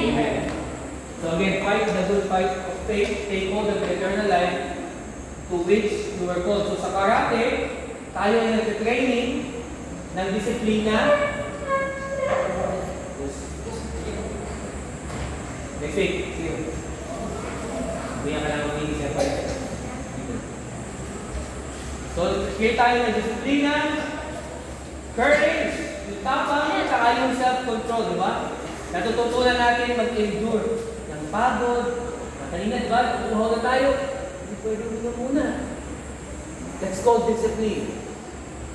Amen. So again, fight the good fight of faith, take hold of the eternal life to which you were called. So sa karate, tayo ay nag-training ng disiplina. Next week, see you. Buya ka lang mag-iisip sa fight. So, here tayo ng disiplina, courage, yung tapang, saka yung self-control, di ba? Natututunan natin mag-endure ng pagod, kanina, di ba? Natutuhan na tayo, hindi pwede muna. That's called discipline.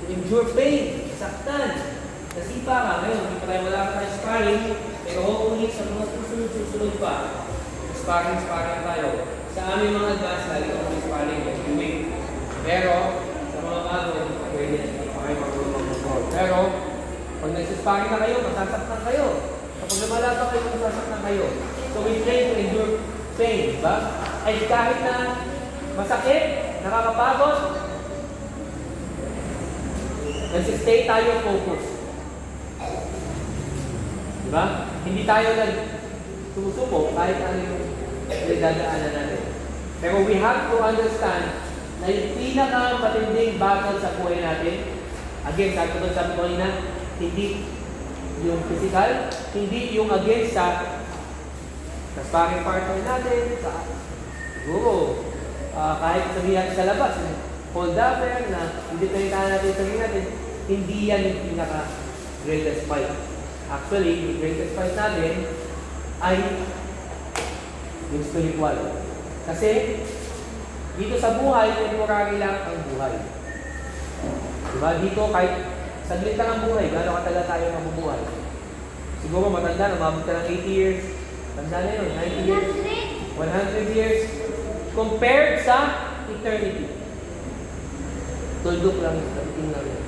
To endure pain, saktan, nasipa ka. Ngayon, hindi pa tayo wala ka tayo sparring, pero hopefully sa mga susunod pa, sparring tayo. Sa aming mga advance, lagi ako sparring every week. Pero, sa mga bago, hindi pa pwede, hindi pa kayo marunong mag-control. Pero, pag nagsisparring na kayo, masasaktan kayo. Kapag lumalaban kayo, masasaktan kayo. So, we train to endure pain, ba? Ay kahit na masakit, nakakapagod, nagsistay tayo focused. Diba? Hindi tayo nagsusuko kahit ano yung dadaanan natin. Pero we have to understand na yung pinaka-matinding battle sa buhay natin, again, sabi ko na, hindi yung physical, hindi yung against sa sparring partner natin, siguro, kahit sabihin sa labas, hold up na hindi tayo natin sabihin natin, hindi yan yung pinaka-greatest fight. Actually, yung greatest fight natin ay yung spiritual. Kasi, dito sa buhay, temporary lang ang buhay. Diba? Dito, kahit saglit lang ang buhay, gano'ng katagal tayo mabubuhay. Siguro matanda, umabot ka ng 80 years. Tanda na yun, 90 years, 100 years. Compared sa eternity. Tuldok lang yung sabihin lang yun.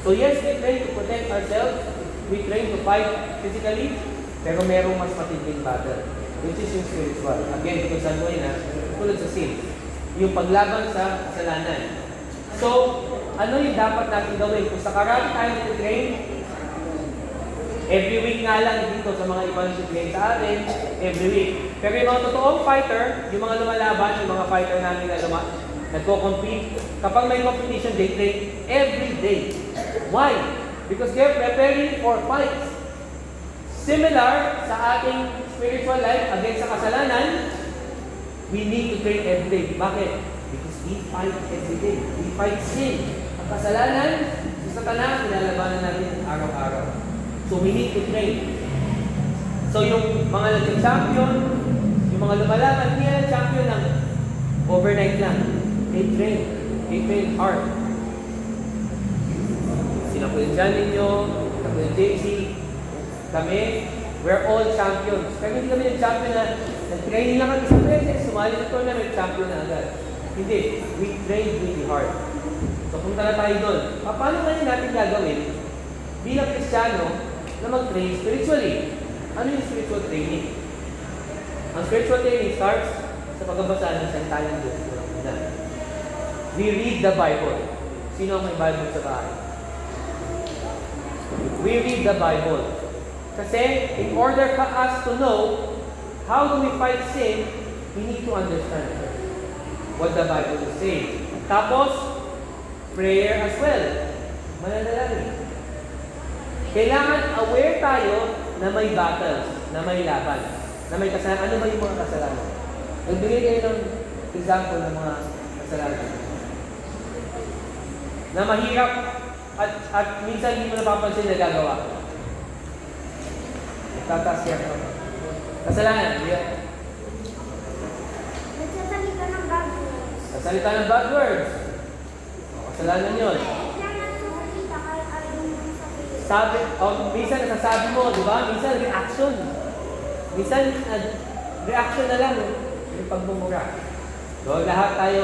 So yes, we train to protect ourselves. We train to fight physically. Pero merong mas matinding battle, which is yung spiritual. Again, kung saan mo yun tulad sa sin. Yung paglaban sa kasalanan. So, ano yung dapat natin gawin? Kung sa karate tayo nag-train, every week nga lang dito sa mga ibang train sa atin, every week. Pero yung mga totoong fighter, yung mga lumalaban, yung mga fighter namin na nagko-compete, kapag may competition, they train every day. Why? Because they're preparing for fights. Similar sa ating spiritual life against sa kasalanan, we need to train every day. Bakit? Because we fight every day. We fight sin. Ang kasalanan, sa Satanas, pinalabanan natin araw-araw. So we need to train. So yung mga nag-champion, yung mga lumalaban, hindi yan champion lang overnight lang. They train. They train hard. Sila po yung John ninyo, sila po yung JC, kami, we're all champions. Pero hindi kami yung champion na nag-training lang kami sa beses, sumali na tournament, champion na agad. Hindi. We train really hard. So punta na tayo doon. Paano kaya natin gagawin bilang Kristiyano na mag-train spiritually? Ano yung spiritual training? Ang spiritual training starts sa pagbabasa ng salita ng Diyos. We read the Bible. Sino ang may Bible sa bahay? We read the Bible. Kasi in order for us to know how do we fight sin, we need to understand what the Bible is saying. Tapos, prayer as well. Mananalangin. Kailangan aware tayo na may battles, na may laban, na may kasalanan. Ano ba yung mga kasalanan? Nagbigay kayo ng example ng mga kasalanan. Na mahirap at minsan hindi mo napapansin na gagawa. Tataas yan. Kasalanan. Nagsasalita ng bad words. Kasalita ng bad words. Kasalanan yun. Sabi, minsan nasasabi mo, di ba? Minsan reaction. Minsan reaction na lang yung pagmumura. So, lahat tayo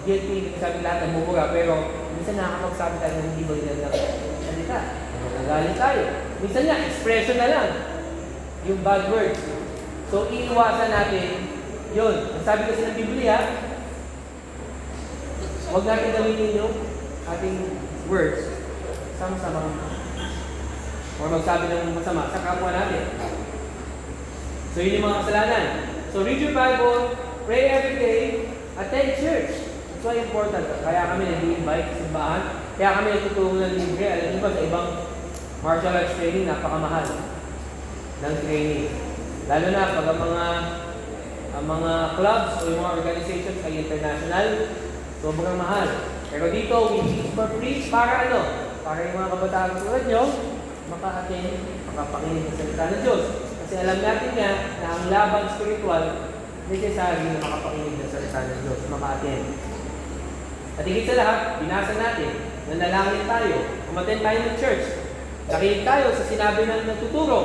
guilty, sabi lahat nagmumura, pero minsan nakakapagsabi tayo ng hindi ba yun lang salita. Nagalit tayo. Minsan nga, expression na lang yung bad words. So, iiwasan natin yun. Ang sabi kasi ng Biblia, huwag natin gamitin yung ating words sama-sama o magsabi ng masama sa kapwa natin. So yun yung mga kasalanan. So read your Bible, pray every day, attend church. It's why important. Kaya kami nag-i-invite sa simbahan. Kaya kami nagtutulong ng libre. Alam niyo ba sa ibang martial arts training, napakamahal ng training. Lalo na pag ang mga clubs o yung mga organizations ay international, sobrang mahal. Pero dito, we teach for free para ano? Para yung mga kabataan tulad nyo, maka-attend, makapakinig sa salita ng Diyos. Kasi alam natin nga na ang laban spiritual, necessary na makapakinig sa salita ng Diyos, maka-attend. At higit sa lahat, binasa natin, nanalangin tayo, umattend tayo ng church, nakinig tayo sa sinabi ng nagtuturo.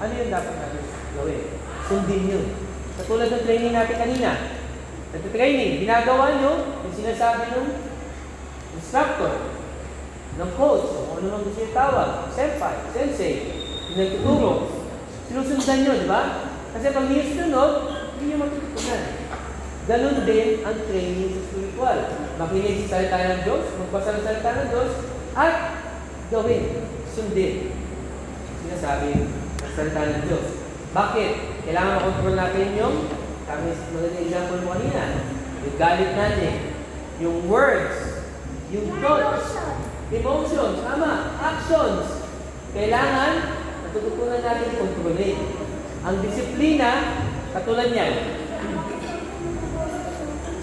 Ano yung dapat natin gawin? Sundin yun. Katulad ng training natin kanina. Nag-training, ginagawa nyo yung sinasabi ng instructor, ng coach, o ano mang gusto yung tawag, senpai, sensei, yung nagtuturo. Sinusundan nyo, di ba? Kasi pag hindi sunod, hindi nyo matutunan. Ganon din ang training sa spiritual. Makinig sa salita ng Diyos, magbasa ng salita ng Diyos, at gawin, sundin. Sinasabi ng salita ng Diyos. Bakit? Kailangan makontrol natin yung, kami magandang example mo kanina, yung galit natin, yung words, yung thoughts, emotions, tama, actions. Kailangan natututunan natin kontrolin. Ang disiplina, katulad niyan,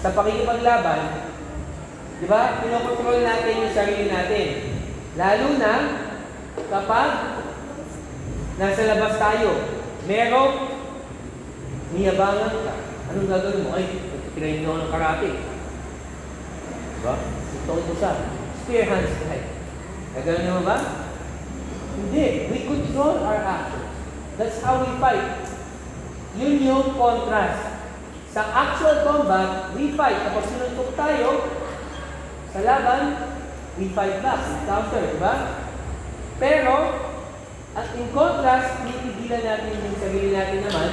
sa pakikipaglaban, di ba, pinokontrol natin yung sarili natin. Lalo na kapag nasa labas tayo, merong niyabangan ka. Anong gagawin mo? Ay, tinayin ako ng karate. Diba? Ito ito siya. Spear hands behind. Gagawin naman ba? Hindi. We control our actions. That's how we fight. Yun yung contrast. Sa actual combat, we fight. Kapag sinuntok tayo, sa laban, we fight back. We counter, diba? Pero, at in contrast, pinipigilan natin yung sarili natin naman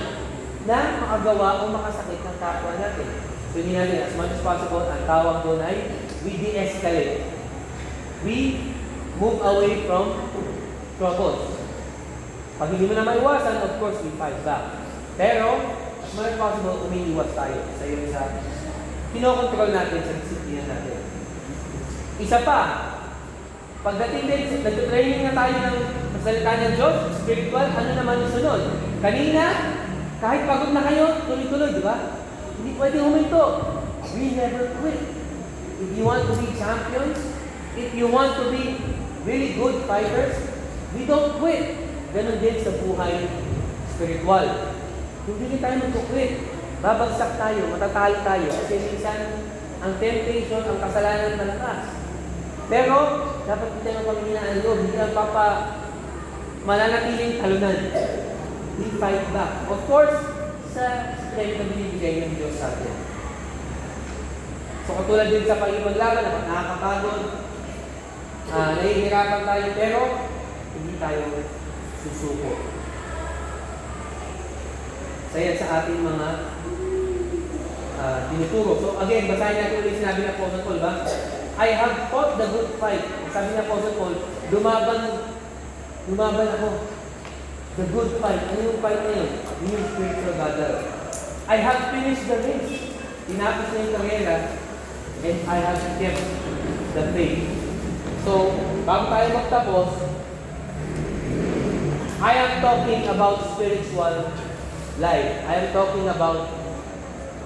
na makagawa o makasakit ng kapwa natin. So, hindi natin, as much as possible, ang tawag doon ay we de-escalate. We move away from troubles. Pag hindi mo na maiwasan, of course, we fight back. Pero, as much as possible, umiiwas tayo sa iyo sa kinokontrol natin sa disiplina natin. Isa pa, pagdating din, nag-training na tayo ng salita ng Diyos, spiritual, ano naman yung sunod? Kanina, kahit pagod na kayo, tuloy-tuloy, di ba? Hindi pwede huminto. We never quit. If you want to be champions, if you want to be really good fighters, we don't quit. Ganon din sa buhay spiritual. Hindi tayo mag-quit. Babagsak tayo, matatalo tayo. Kasi minsan, ang temptation, ang kasalanan malakas. Pero, dapat hindi tayo panghinaan ng loob. Hindi lang mananatiling talunan. We fight back. Of course, sa strength na binibigay ng Diyos sa atin. So, katulad din sa pag-ibaglaban, nakakapagod, nahihirapan tayo, pero hindi tayo susuko. Saya sa ating mga tinuturo. So, again, basahin natin ulit sinabi ng Apostle Paul, ba? I have fought the good fight. Sabi ng Apostle Paul, lumaban ako. The good fight. Ano yung fight na yun? Yung spiritual battle. I have finished the race. Tinapos na yung karera. And I have kept the faith. So, bago tayo magtapos, I am talking about spiritual life. I am talking about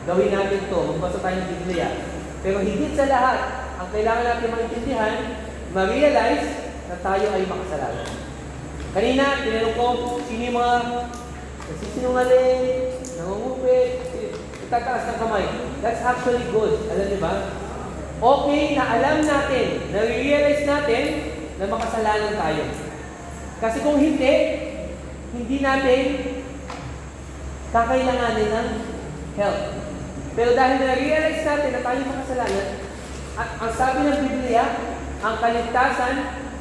gawin natin to. Magbasa tayo ng Biblia. Pero higit sa lahat, ang kailangan natin maintindihan, ma-realize na tayo ay makasalanan. Kanina, tinanong ko, sino yung mga nagsisinungaling, nangungupit, itataas ng kamay. That's actually good. Alam niyo ba? Okay na alam natin, na-realize natin na makasalanan tayo. Kasi kung hindi natin kakailanganin ng help. Pero dahil na-realize natin na tayo makasalanan, at ang sabi ng Biblia, ang kaligtasan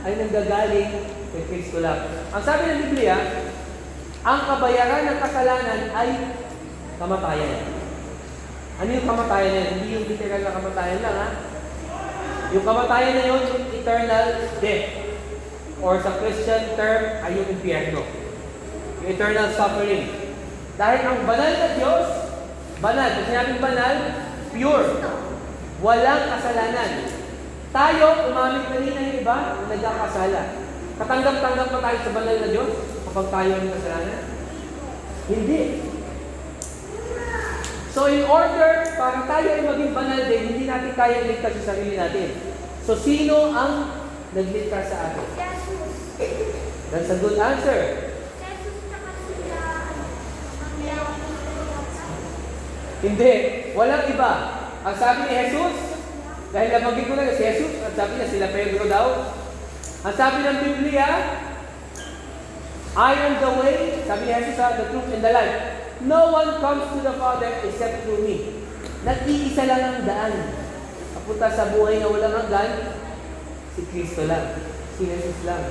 ay nanggagaling kay Kristo lang. Ang sabi ng Biblia, ang kabayaran ng kasalanan ay kamatayan. Ano yung kamatayan na? Hindi yung literal na kamatayan lang, ha? Yung kamatayan na yun, yung eternal death. Or sa Christian term, ay yung impyerno. Yung eternal suffering. Dahil ang banal na Diyos, banal, kung sinabing banal, pure. Walang kasalanan. Tayo, umamit kanina yung iba, nagkakasala. Katanggap-tanggap pa tayo sa banal na Diyos kapag tayo ang kasalanan? Hindi. So in order para tayo ay maging banal din, hindi natin kaya iligtas sa sarili natin. So sino ang nagligtas sa atin? Jesus. That's a good answer. Jesus tsaka sila, Hindi. Walang iba. Ang sabi ni Jesus, dahil nabanggit ko na si Jesus, ang sabi niya sila Pedro daw. Ang sabi ng Biblia, I am the way, sabi ni Jesus, the truth and the life. No one comes to the Father except through me. Nag-iisa lang ang daan. Papunta sa buhay na walang hanggan, si Kristo lang. Si Jesus lang.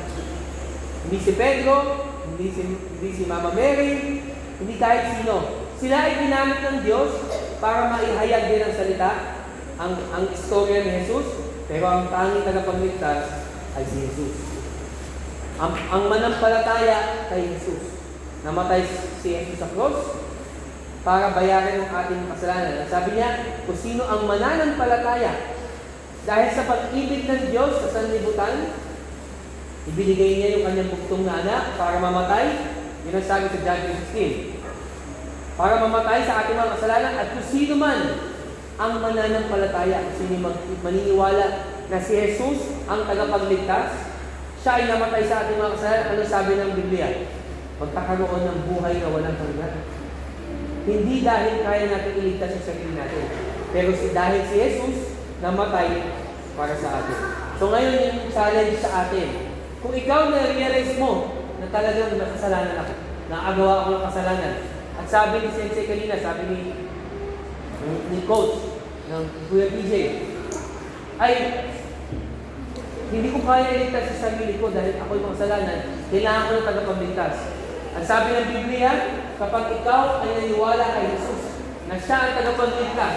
Hindi si Pedro, hindi si Mama Mary, hindi kahit sino. Sila ay ginamit ng Diyos para maihayag din ang salita, ang istorya ni Jesus, pero ang tanging tagapagligtas ay si Jesus. Ang manampalataya kay Jesus. Namatay si Jesus sa cross para bayaran ang ating kasalanan. Sabi niya, kung sino ang mananampalataya dahil sa pag-ibig ng Diyos sa sanlibutan, ibinigay niya yung kanyang bugtong na anak para mamatay. Yun ang sabi sa John 16. Para mamatay sa ating mga kasalanan at kung sino man ang mananampalataya, kung sino maniniwala na si Jesus ang tagapagligtas, siya ay namatay sa ating mga kasalanan. Ano sabi ng Biblia? Magkakaroon ng buhay na walang hanggan. Hindi dahil kaya natin iligtas sa sarili natin, pero dahil si Jesus namatay para sa atin. So ngayon yung challenge sa atin. Kung ikaw na-realize mo na talagang nakasalanan ako, nakagawa ako ng kasalanan, at sabi ni Sensei kanina, sabi ni Coach, ng Kuya PJ, ay hindi ko kaya iligtas sa sarili ko dahil ako'y makasalanan, kailangan ko ng tagapagligtas. Ang sabi ng Biblia, kapag ikaw ay naniwala kay Jesus na siya ang tagapagligtas,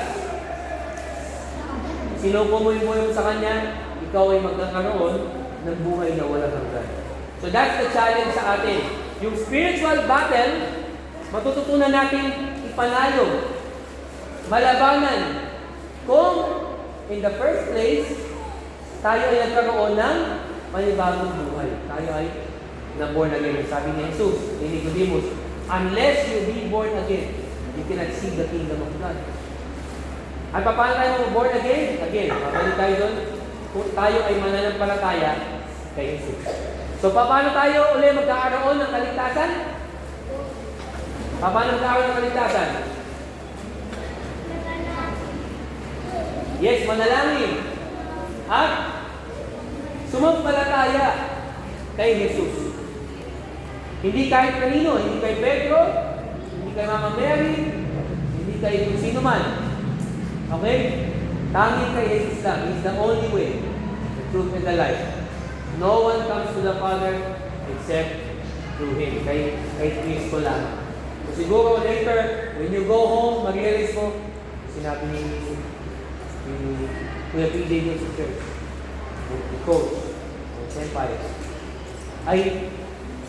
sinuko mo yung sa Kanya, ikaw ay magkakaroon ng buhay na walang hanggan. So that's the challenge sa atin. Yung spiritual battle, matututunan natin ipanalo, malabanan, kung in the first place, tayo ay nagkaroon ng manibagong buhay. Tayo ay na-born again. Sabi ni Jesus, ni Nicodemus, unless you be born again, you cannot see the kingdom of God. At paano tayo born again? Again, babalik tayo doon. Kung tayo ay mananampalataya kay Jesus. So, paano tayo uli magkakaroon ng kaligtasan? Paano magkakaroon ng kaligtasan? Yes, manalangin. At sumampalataya kay Jesus. Hindi kahit kanino, hindi kay Pedro, hindi kay Mama Mary, hindi kay kung sino man. Okay? Tanging kay Jesus lang. He's the only way, the truth and the life. No one comes to the Father except through Him. Kay Kristo lang. So siguro later, when you go home, mag-realize mo, sinabi ni Kuya PJ doon sa church, ni Coach, ni Senpai, ay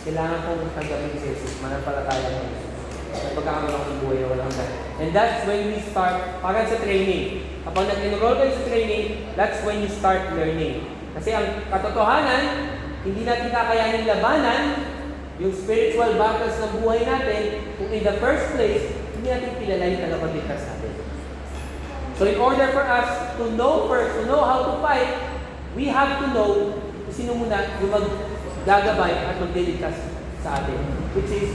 kailangan kong tanggapin si Jesus, manampalataya ng Jesus. Pagkakaroon ako ng buhay na walang hanggan. And that's when we start, parang sa training. Kapag nag-enroll kayo sa training, that's when you start learning. Kasi ang katotohanan, hindi natin kakayanin labanan yung spiritual battles ng buhay natin kung in the first place, hindi natin kilala yung tagapagligtas natin. So in order for us to know first, to know how to fight, we have to know kung sino muna yung maggagabay at magliligtas sa atin, which is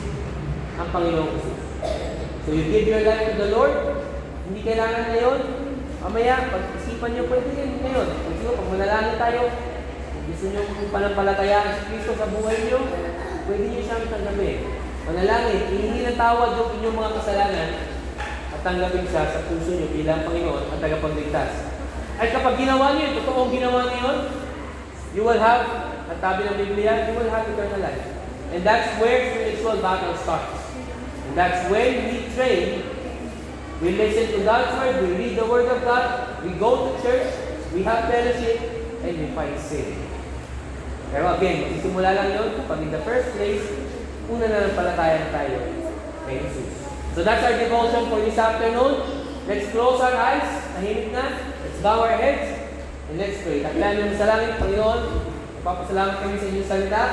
ang Panginoong Jesus. So you give your life to the Lord, hindi kailangan ngayon, mamaya, pag-isipan nyo pwede rin ngayon. Kung sino, pag manalangin tayo, kung gusto nyo panampalatayaan si Kristo sa buhay nyo, pwede nyo siyang tanggapin. Manalangin, hihingi ng tawad yung inyong mga kasalanan at tanggapin siya sa puso nyo bilang Panginoon at tagapagligtas. At kapag ginawa nyo yun, totoong ginawa nyo yun, you will have, at tabi ng Biblia, you will have eternal life. And that's where spiritual battle starts. And that's when we train, we listen to God's Word, we read the Word of God, we go to church, we have fellowship, and we fight sin. Pero again, magsisimula lang yun kapag in the first place, una na ng palataya tayo kay Jesus. So that's our devotion for this afternoon. Let's close our eyes. Tahimik na. Let's bow our heads. And let's pray. Dakilan mo sa langit, Panginoon. Papasalamat kami sa inyong salita.